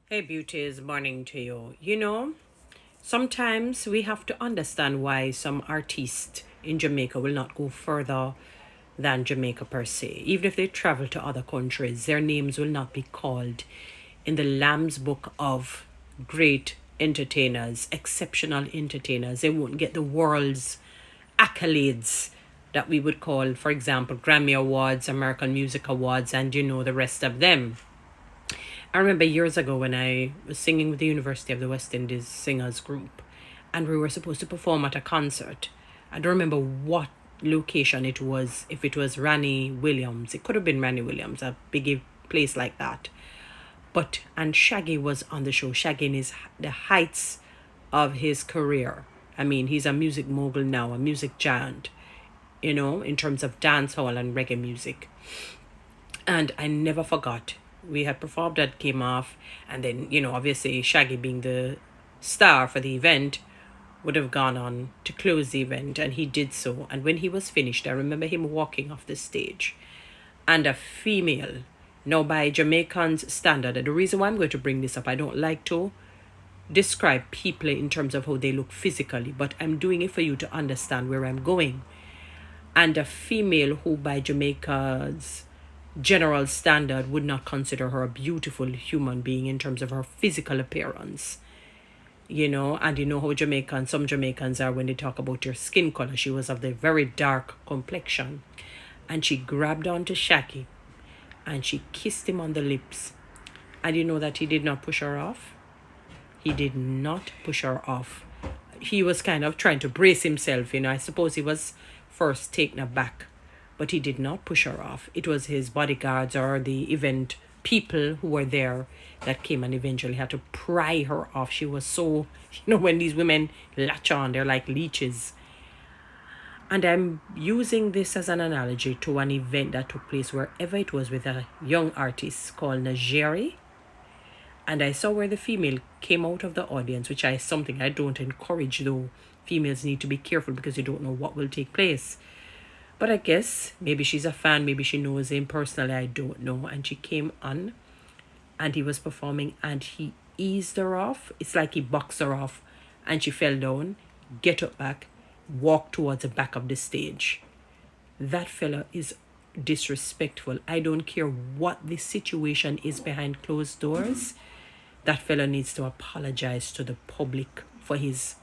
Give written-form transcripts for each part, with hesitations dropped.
Hey, beauties, morning to you. Sometimes we have to understand why some artists in Jamaica will not go further than Jamaica per se. Even if they travel to other countries, their names will not be called in the Lamb's Book of great entertainers, exceptional entertainers. They won't get the world's accolades that we would call, for example, Grammy Awards, American Music Awards, and the rest of them. I remember years ago when I was singing with the University of the West Indies Singers Group, and we were supposed to perform at a concert. I don't remember what location it was, if it was Ranny Williams. It could have been Ranny Williams, a big place like that. And Shaggy was on the show. Shaggy in the heights of his career. I mean, he's a music mogul now, a music giant, in terms of dancehall and reggae music. And I never forgot. We had performed, that came off, and then, obviously Shaggy, being the star for the event, would have gone on to close the event, and he did so. And when he was finished, I remember him walking off the stage, and a female, now by Jamaican's standard, and the reason why I'm going to bring this up, I don't like to describe people in terms of how they look physically, but I'm doing it for you to understand where I'm going. And a female who by Jamaica's general standard would not consider her a beautiful human being in terms of her physical appearance. And how some Jamaicans are when they talk about your skin color. She was of the very dark complexion. And she grabbed onto Shaggy and she kissed him on the lips. And you know that he did not push her off? He did not push her off. He was kind of trying to brace himself, I suppose he was first taken aback, but he did not push her off. It was his bodyguards or the event people who were there that came and eventually had to pry her off. She was so, when these women latch on, they're like leeches. And I'm using this as an analogy to an event that took place wherever it was with a young artist called Najeri. And I saw where the female came out of the audience, which is something I don't encourage, though. Females need to be careful because you don't know what will take place. But I guess maybe she's a fan, maybe she knows him personally, I don't know. And she came on and he was performing and he eased her off. It's like he boxed her off and she fell down, get up back, walk towards the back of the stage. That fella is disrespectful. I don't care what the situation is behind closed doors. That fella needs to apologize to the public for his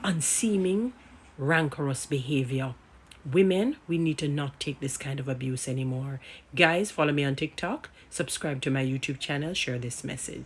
unseeming, rancorous behavior. Women, we need to not take this kind of abuse anymore. Guys, follow me on TikTok, subscribe to my YouTube channel, share this message.